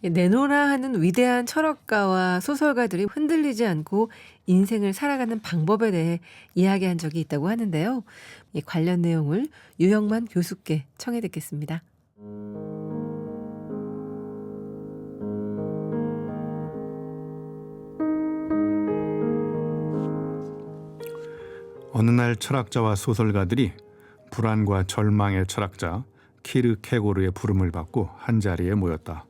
내노라 하는 위대한 철학가와 소설가들이 흔들리지 않고 인생을 살아가는 방법에 대해 이야기한 적이 있다고 하는데요. 이 관련 내용을 유영만 교수께 청해 듣겠습니다. 어느 날 철학자와 소설가들이 불안과 절망의 철학자 키르케고르의 부름을 받고 한자리에 모였다.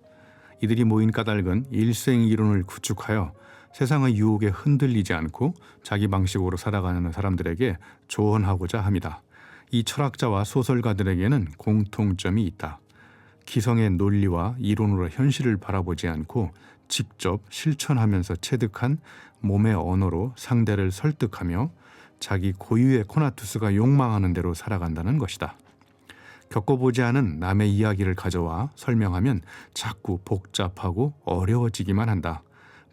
이들이 모인 까닭은 일생이론을 구축하여 세상의 유혹에 흔들리지 않고 자기 방식으로 살아가는 사람들에게 조언하고자 합니다. 이 철학자와 소설가들에게는 공통점이 있다. 기성의 논리와 이론으로 현실을 바라보지 않고 직접 실천하면서 체득한 몸의 언어로 상대를 설득하며 자기 고유의 코나투스가 욕망하는 대로 살아간다는 것이다. 겪어보지 않은 남의 이야기를 가져와 설명하면 자꾸 복잡하고 어려워지기만 한다.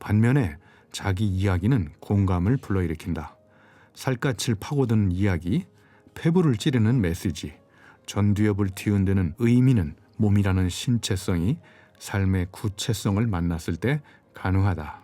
반면에 자기 이야기는 공감을 불러일으킨다. 살갗을 파고드는 이야기, 폐부를 찌르는 메시지, 전두엽을 뒤흔드는 의미는 몸이라는 신체성이 삶의 구체성을 만났을 때 가능하다.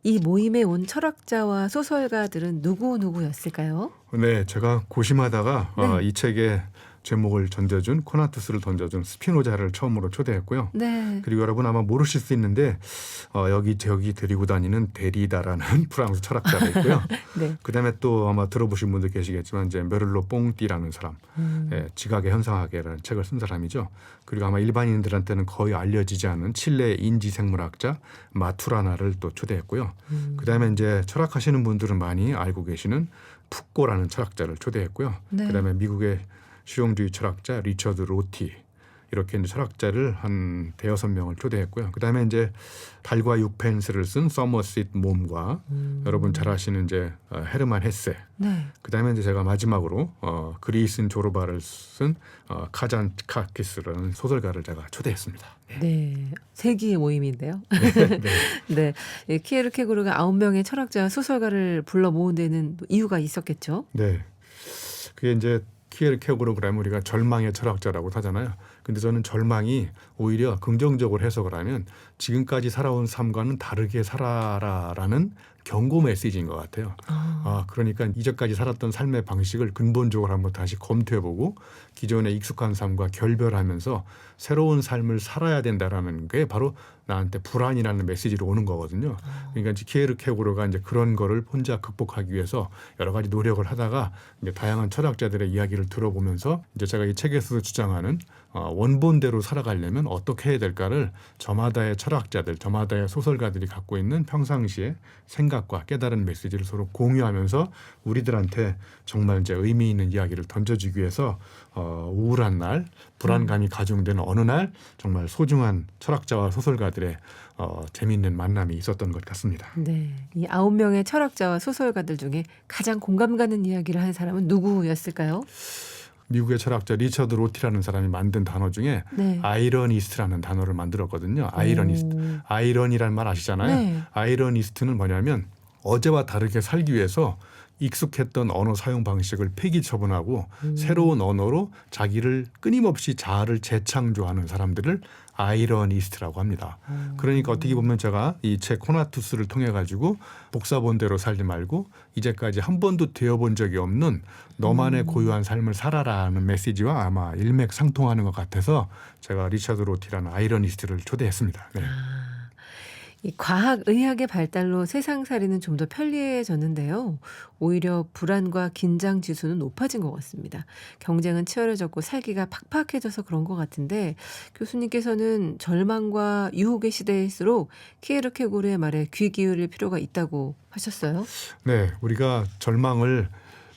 이 모임에 온 철학자와 소설가들은 누구였을까요? 네, 제가 고심하다가 네. 이 책의 제목을 던져준 코나투스를 던져준 스피노자를 처음으로 초대했고요. 네. 그리고 여러분 아마 모르실 수 있는데 여기저기 데리고 다니는 데리다라는 프랑스 철학자가 있고요. 네. 그다음에 또 아마 들어보신 분들 계시겠지만 이제 메를로 뽕띠라는 사람, 지각의 현상학이라는 책을 쓴 사람이죠. 그리고 아마 일반인들한테는 거의 알려지지 않은 칠레 인지생물학자 마투라나를 또 초대했고요. 그다음에 이제 철학하시는 분들은 많이 알고 계시는 푸꼬라는 철학자를 초대했고요. 네. 그다음에 미국의 실용주의 철학자 리처드 로티, 이렇게 이제 철학자를 한 대여섯 명을 초대했고요. 그다음에 이제 달과 육펜스를 쓴 서머싯 몸과 여러분 잘 아시는 이제 헤르만 헤세. 네. 그다음에 이제 제가 마지막으로 그리스인 조르바를 쓴 카잔카키스라는 소설가를 제가 초대했습니다. 네. 세기의 모임인데요. 네. 네. 예, 키에르케고르가 9명의 철학자와 소설가를 불러 모은 데는 이유가 있었겠죠? 네. 그게 이제 키에르케고르 그러면 우리가 절망의 철학자라고 하잖아요. 근데 저는 절망이 오히려 긍정적으로 해석을 하면 지금까지 살아온 삶과는 다르게 살아라라는 경고 메시지인 것 같아요. 그러니까 이제까지 살았던 삶의 방식을 근본적으로 한번 다시 검토해보고 기존의 익숙한 삶과 결별하면서 새로운 삶을 살아야 된다라는 게 바로 나한테 불안이라는 메시지로 오는 거거든요. 그러니까 키에르케고르가 이제 그런 거를 혼자 극복하기 위해서 여러 가지 노력을 하다가 이제 다양한 철학자들의 이야기를 들어보면서 이제 제가 이 책에서 주장하는 원본대로 살아가려면 어떻게 해야 될까를 저마다의 철학자들, 저마다의 소설가들이 갖고 있는 평상시의 생각과 깨달은 메시지를 서로 공유하면서 우리들한테 정말 이제 의미 있는 이야기를 던져주기 위해서 우울한 날, 불안감이 가중되는 어느 날 정말 소중한 철학자와 소설가들의 재미있는 만남이 있었던 것 같습니다. 네. 이 9명의 철학자와 소설가들 중에 가장 공감 가는 이야기를 한 사람은 누구였을까요? 미국의 철학자 리처드 로티라는 사람이 만든 단어 중에 네. 아이러니스트라는 단어를 만들었거든요. 아이러니스트. 아이러니라는 말 아시잖아요. 네. 아이러니스트는 뭐냐면 어제와 다르게 살기 위해서 익숙했던 언어 사용 방식을 폐기 처분하고 새로운 언어로 자기를 끊임없이 자아를 재창조하는 사람들을 아이러니스트라고 합니다. 그러니까 어떻게 보면 제가 이 책 코나투스를 통해 가지고 복사본대로 살지 말고 이제까지 한 번도 되어본 적이 없는 너만의 고유한 삶을 살아라는 메시지와 아마 일맥상통하는 것 같아서 제가 리처드 로티라는 아이러니스트를 초대했습니다. 네. 이 과학의학의 발달로 세상살이는 좀 더 편리해졌는데요. 오히려 불안과 긴장 지수는 높아진 것 같습니다. 경쟁은 치열해졌고 살기가 팍팍해져서 그런 것 같은데 교수님께서는 절망과 유혹의 시대일수록 키에르케고르의 말에 귀 기울일 필요가 있다고 하셨어요. 네, 우리가 절망을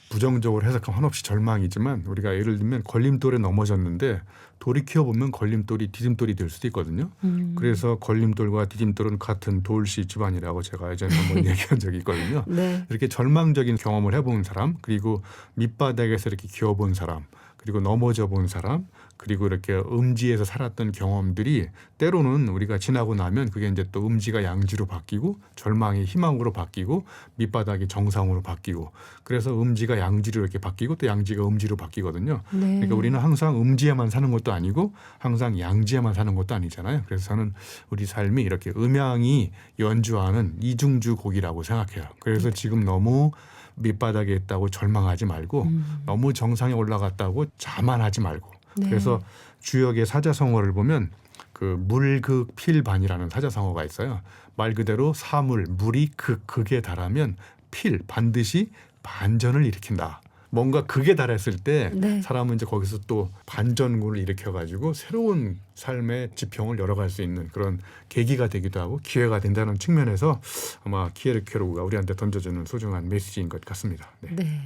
부정적으로 해석하면 한없이 절망이지만 우리가 예를 들면 걸림돌에 넘어졌는데 돌이켜보면 걸림돌이 디딤돌이 될 수도 있거든요. 그래서 걸림돌과 디딤돌은 같은 돌씨 집안이라고 제가 예전에 한번 얘기한 적이 있거든요. 네. 이렇게 절망적인 경험을 해본 사람, 그리고 밑바닥에서 이렇게 기어본 사람, 그리고 넘어져 본 사람, 그리고 이렇게 음지에서 살았던 경험들이 때로는 우리가 지나고 나면 그게 이제 또 음지가 양지로 바뀌고 절망이 희망으로 바뀌고 밑바닥이 정상으로 바뀌고 그래서 음지가 양지로 이렇게 바뀌고 또 양지가 음지로 바뀌거든요. 네. 그러니까 우리는 항상 음지에만 사는 것도 아니고 항상 양지에만 사는 것도 아니잖아요. 그래서 저는 우리 삶이 이렇게 음양이 연주하는 이중주 곡이라고 생각해요. 그래서 지금 너무 밑바닥에 있다고 절망하지 말고 너무 정상에 올라갔다고 자만하지 말고 네. 그래서 주역의 사자성어를 보면 그 물극필반이라는 사자성어가 있어요. 말 그대로 사물, 물이 극에 달하면 필, 반드시 반전을 일으킨다. 뭔가 극에 달했을 때 네. 사람은 이제 거기서 또 반전군을 일으켜가지고 새로운 삶의 지평을 열어갈 수 있는 그런 계기가 되기도 하고 기회가 된다는 측면에서 아마 키에르 케로그가 우리한테 던져주는 소중한 메시지인 것 같습니다. 네. 네.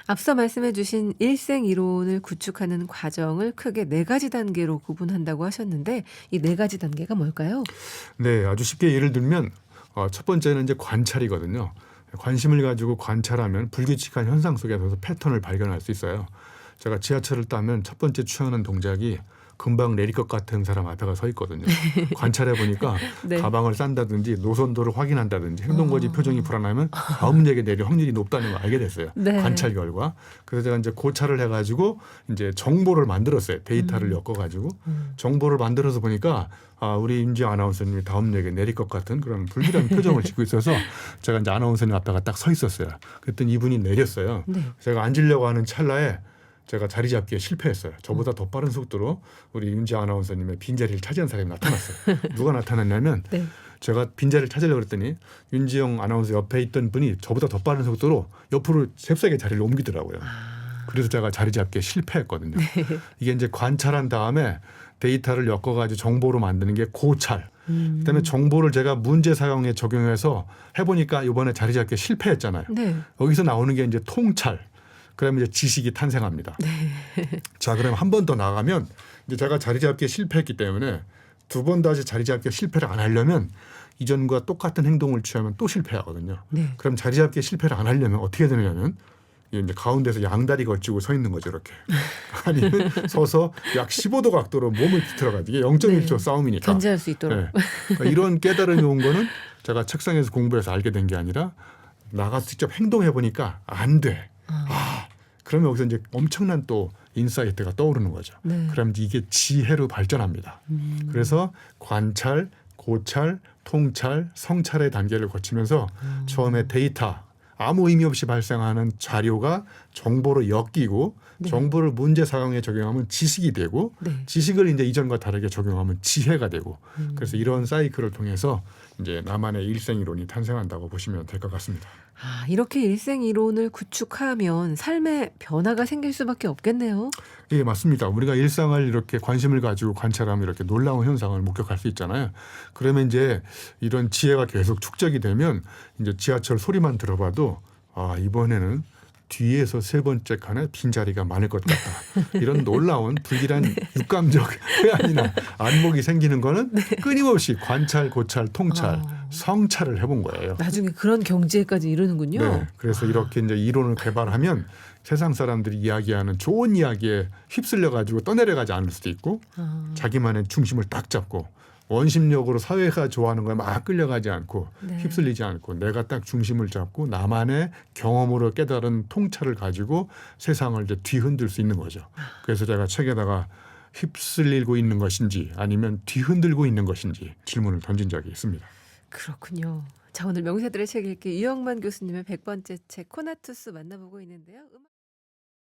앞서 말씀해 주신 일생 이론을 구축하는 과정을 크게 네 가지 단계로 구분한다고 하셨는데 이 네 가지 단계가 뭘까요? 네, 아주 쉽게 예를 들면 첫 번째는 이제 관찰이거든요. 관심을 가지고 관찰하면 불규칙한 현상 속에서 패턴을 발견할 수 있어요. 제가 지하철을 타면 첫 번째 취하는 동작이 금방 내릴 것 같은 사람 앞에 서 있거든요. 관찰해 보니까 네. 가방을 싼다든지 노선도를 확인한다든지 행동거지 표정이 불안하면 다음 역에 내릴 확률이 높다는 걸 알게 됐어요. 네. 관찰 결과. 그래서 제가 이제 고찰을 해가지고 이제 정보를 만들었어요. 데이터를 엮어가지고 정보를 만들어서 보니까 우리 임지 아나운서님이 다음 역에 내릴 것 같은 그런 불길한 표정을 짓고 있어서 제가 이제 아나운서님 앞에가 딱 서 있었어요. 그랬더니 이분이 내렸어요. 네. 제가 앉으려고 하는 찰나에 제가 자리 잡기에 실패했어요. 저보다 더 빠른 속도로 우리 윤지 아나운서님의 빈자리를 차지한 사람이 나타났어요. 누가 나타났냐면 네. 제가 빈자리를 찾으려고 그랬더니 윤지영 아나운서 옆에 있던 분이 저보다 더 빠른 속도로 옆으로 잽싸게 자리를 옮기더라고요. 그래서 제가 자리 잡기에 실패했거든요. 이게 이제 관찰한 다음에 데이터를 엮어가지고 정보로 만드는 게 고찰. 그다음에 정보를 제가 문제 사용에 적용해서 해보니까 이번에 자리 잡기에 실패했잖아요. 네. 여기서 나오는 게 이제 통찰. 그러면 이제 지식이 탄생합니다. 자, 그럼 한 번 더 나가면 이제 제가 자리 잡기에 실패했기 때문에 두 번 다시 자리 잡기에 실패를 안 하려면 이전과 똑같은 행동을 취하면 또 실패하거든요. 네. 그럼 자리 잡기에 실패를 안 하려면 어떻게 되느냐면 이제 가운데서 양다리 걸치고 서 있는 거죠, 이렇게. 아니면 서서 약 15도 각도로 몸을 비틀어가지고 이게 0.1초 네. 싸움이니까. 견제할 수 있도록. 네. 그러니까 이런 깨달음이 온 거는 제가 책상에서 공부해서 알게 된 게 아니라 나가서 직접 행동해 보니까 안 돼. 그러면 여기서 이제 엄청난 또 인사이트가 떠오르는 거죠. 네. 그럼 이게 지혜로 발전합니다. 그래서 관찰, 고찰, 통찰, 성찰의 단계를 거치면서 처음에 데이터, 아무 의미 없이 발생하는 자료가 정보로 엮이고 네. 정보를 문제 상황에 적용하면 지식이 되고 네. 지식을 이제 이전과 다르게 적용하면 지혜가 되고 그래서 이런 사이클을 통해서 이제 나만의 일생 이론이 탄생한다고 보시면 될 것 같습니다. 이렇게 일생 이론을 구축하면 삶에 변화가 생길 수밖에 없겠네요. 예, 맞습니다. 우리가 일상을 이렇게 관심을 가지고 관찰하면 이렇게 놀라운 현상을 목격할 수 있잖아요. 그러면 이제 이런 지혜가 계속 축적이 되면 이제 지하철 소리만 들어봐도 이번에는 뒤에서 세 번째 칸에 빈자리가 많을 것 같다. 이런 놀라운 불길한 육감적 회한이나 안목이 생기는 거는 끊임없이 관찰, 고찰, 통찰, 성찰을 해본 거예요. 나중에 그런 경지에까지 이르는군요. 네, 그래서 이렇게 이제 이론을 개발하면 세상 사람들이 이야기하는 좋은 이야기에 휩쓸려 가지고 떠내려가지 않을 수도 있고 자기만의 중심을 딱 잡고 원심력으로 사회가 좋아하는 거에 막 끌려가지 않고 네. 휩쓸리지 않고 내가 딱 중심을 잡고 나만의 경험으로 깨달은 통찰을 가지고 세상을 이제 뒤흔들 수 있는 거죠. 그래서 제가 책에다가 휩쓸리고 있는 것인지 아니면 뒤흔들고 있는 것인지 질문을 던진 적이 있습니다. 그렇군요. 자, 오늘 명세들의 책 읽기 유영만 교수님의 100번째 책 코나투스 만나보고 있는데요.